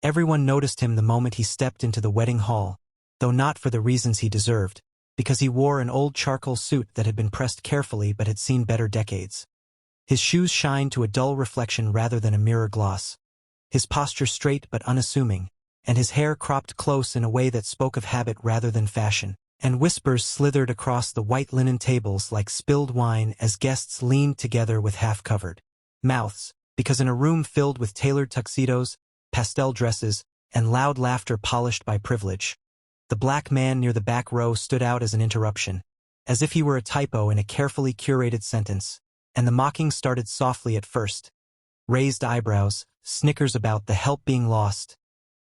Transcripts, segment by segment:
Everyone noticed him the moment he stepped into the wedding hall, though not for the reasons he deserved, because he wore an old charcoal suit that had been pressed carefully but had seen better decades. His shoes shined to a dull reflection rather than a mirror gloss. His posture straight but unassuming, and his hair cropped close in a way that spoke of habit rather than fashion. And whispers slithered across the white linen tables like spilled wine as guests leaned together with half-covered mouths, because in a room filled with tailored tuxedos, pastel dresses, and loud laughter polished by privilege, the black man near the back row stood out as an interruption, as if he were a typo in a carefully curated sentence, and the mocking started softly at first. Raised eyebrows, snickers about the help being lost,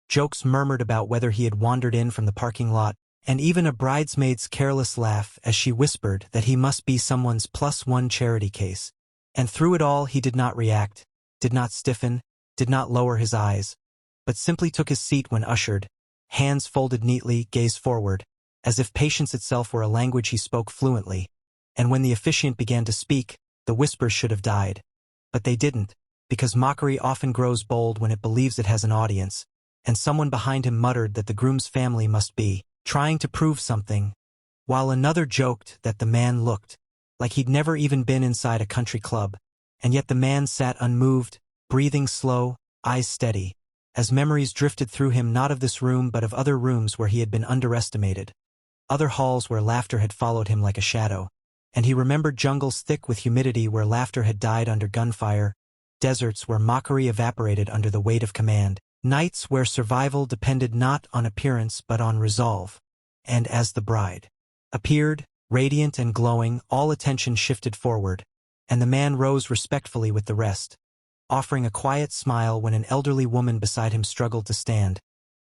jokes murmured about whether he had wandered in from the parking lot, and even a bridesmaid's careless laugh as she whispered that he must be someone's +1 charity case. And through it all he did not react, did not stiffen, did not lower his eyes, but simply took his seat when ushered, hands folded neatly, gaze forward, as if patience itself were a language he spoke fluently. And when the officiant began to speak, the whispers should have died. But they didn't, because mockery often grows bold when it believes it has an audience, and someone behind him muttered that the groom's family must be trying to prove something, while another joked that the man looked like he'd never even been inside a country club, and yet the man sat unmoved, breathing slow, eyes steady, as memories drifted through him not of this room but of other rooms where he had been underestimated, other halls where laughter had followed him like a shadow, and he remembered jungles thick with humidity where laughter had died under gunfire, deserts where mockery evaporated under the weight of command, nights where survival depended not on appearance but on resolve. And as the bride appeared, radiant and glowing, all attention shifted forward, and the man rose respectfully with the rest, offering a quiet smile when an elderly woman beside him struggled to stand,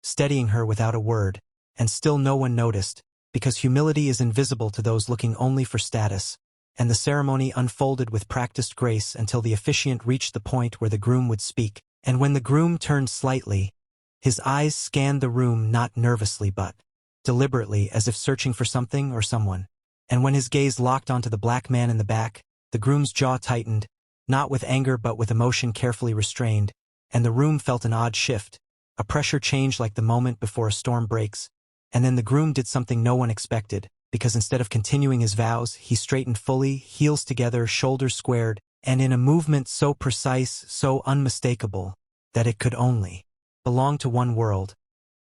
steadying her without a word, and still no one noticed, because humility is invisible to those looking only for status, and the ceremony unfolded with practiced grace until the officiant reached the point where the groom would speak. And when the groom turned slightly, his eyes scanned the room not nervously but deliberately, as if searching for something or someone. And when his gaze locked onto the black man in the back, the groom's jaw tightened, not with anger but with emotion carefully restrained, and the room felt an odd shift, a pressure change like the moment before a storm breaks. And then the groom did something no one expected, because instead of continuing his vows, he straightened fully, heels together, shoulders squared, and in a movement so precise, so unmistakable, that it could only belong to one world,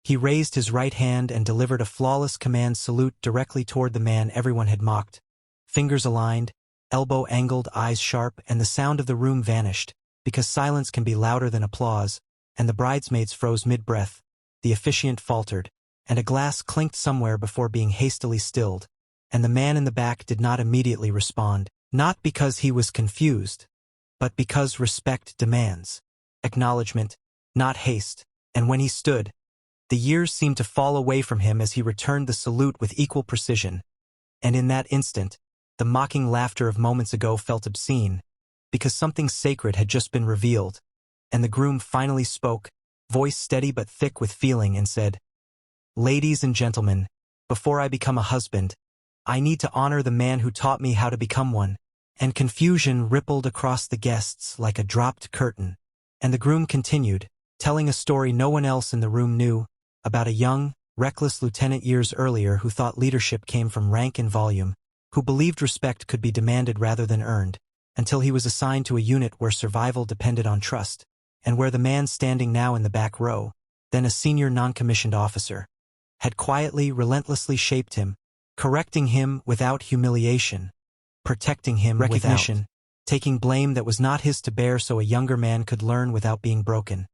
he raised his right hand and delivered a flawless command salute directly toward the man everyone had mocked. Fingers aligned, elbow angled, eyes sharp, and the sound of the room vanished, because silence can be louder than applause, and the bridesmaids froze mid-breath, the officiant faltered, and a glass clinked somewhere before being hastily stilled, and the man in the back did not immediately respond. Not because he was confused, but because respect demands acknowledgement, not haste, and when he stood, the years seemed to fall away from him as he returned the salute with equal precision, and in that instant, the mocking laughter of moments ago felt obscene, because something sacred had just been revealed, and the groom finally spoke, voice steady but thick with feeling, and said, "Ladies and gentlemen, before I become a husband, I need to honor the man who taught me how to become one." And confusion rippled across the guests like a dropped curtain, and the groom continued, telling a story no one else in the room knew, about a young, reckless lieutenant years earlier who thought leadership came from rank and volume, who believed respect could be demanded rather than earned, until he was assigned to a unit where survival depended on trust, and where the man standing now in the back row, then a senior non-commissioned officer, had quietly, relentlessly shaped him, correcting him without humiliation, protecting him recognition, taking blame that was not his to bear so a younger man could learn without being broken.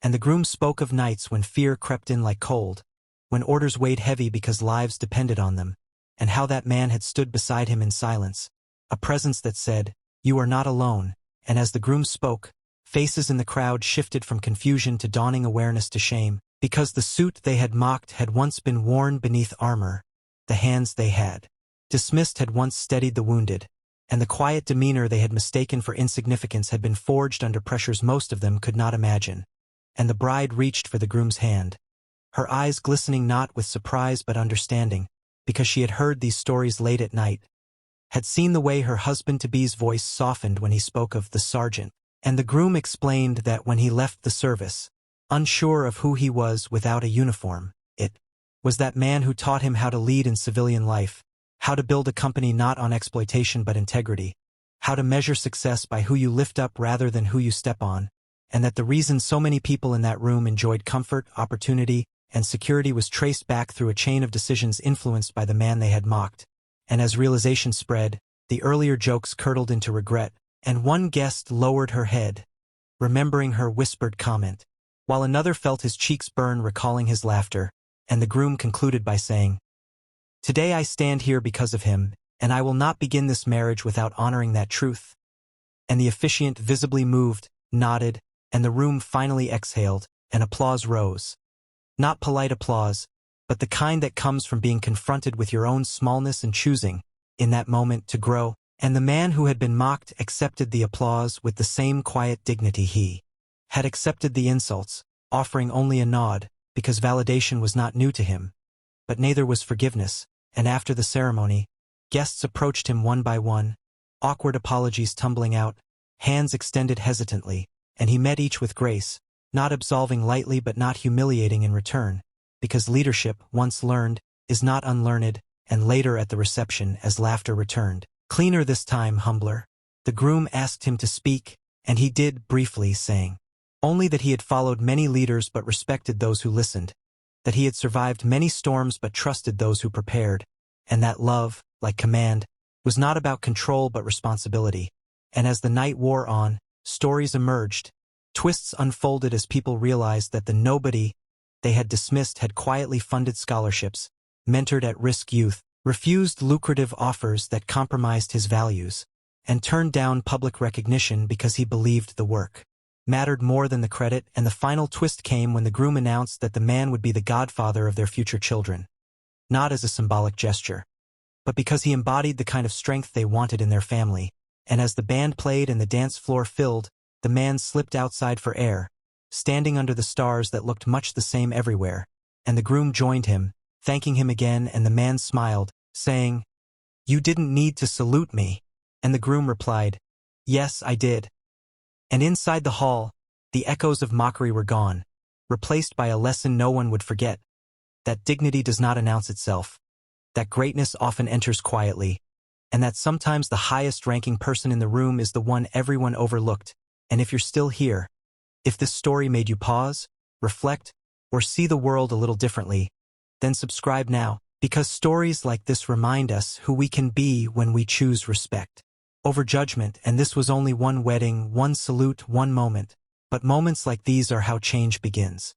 And the groom spoke of nights when fear crept in like cold, when orders weighed heavy because lives depended on them, and how that man had stood beside him in silence, a presence that said, "You are not alone." And as the groom spoke, faces in the crowd shifted from confusion to dawning awareness to shame, because the suit they had mocked had once been worn beneath armor, the hands they had dismissed had once steadied the wounded, and the quiet demeanor they had mistaken for insignificance had been forged under pressures most of them could not imagine. And the bride reached for the groom's hand, her eyes glistening not with surprise but understanding, because she had heard these stories late at night, had seen the way her husband-to-be's voice softened when he spoke of the sergeant, and the groom explained that when he left the service, unsure of who he was without a uniform. It was that man who taught him how to lead in civilian life, how to build a company not on exploitation but integrity, how to measure success by who you lift up rather than who you step on, and that the reason so many people in that room enjoyed comfort, opportunity, and security was traced back through a chain of decisions influenced by the man they had mocked. And as realization spread, the earlier jokes curdled into regret, and one guest lowered her head, remembering her whispered comment, while another felt his cheeks burn recalling his laughter, and the groom concluded by saying, "Today I stand here because of him, and I will not begin this marriage without honoring that truth." And the officiant visibly moved, nodded, and the room finally exhaled, and applause rose. Not polite applause, but the kind that comes from being confronted with your own smallness and choosing, in that moment, to grow. And the man who had been mocked accepted the applause with the same quiet dignity he had accepted the insults, offering only a nod, because validation was not new to him. But neither was forgiveness, and after the ceremony, guests approached him one by one, awkward apologies tumbling out, hands extended hesitantly, and he met each with grace, not absolving lightly but not humiliating in return, because leadership, once learned, is not unlearned. And later at the reception, as laughter returned, cleaner this time, humbler, the groom asked him to speak, and he did briefly, saying only that he had followed many leaders but respected those who listened, that he had survived many storms but trusted those who prepared, and that love, like command, was not about control but responsibility. And as the night wore on, stories emerged, twists unfolded as people realized that the nobody they had dismissed had quietly funded scholarships, mentored at-risk youth, refused lucrative offers that compromised his values, and turned down public recognition because he believed the work mattered more than the credit. And the final twist came when the groom announced that the man would be the godfather of their future children, not as a symbolic gesture, but because he embodied the kind of strength they wanted in their family. And as the band played and the dance floor filled, the man slipped outside for air, standing under the stars that looked much the same everywhere, and the groom joined him, thanking him again, and the man smiled, saying, "You didn't need to salute me." And the groom replied, "Yes, I did." And inside the hall, the echoes of mockery were gone, replaced by a lesson no one would forget, that dignity does not announce itself, that greatness often enters quietly, and that sometimes the highest-ranking person in the room is the one everyone overlooked. And if you're still here, if this story made you pause, reflect, or see the world a little differently, then subscribe now, because stories like this remind us who we can be when we choose respect over judgment. And this was only one wedding, one salute, one moment, but moments like these are how change begins.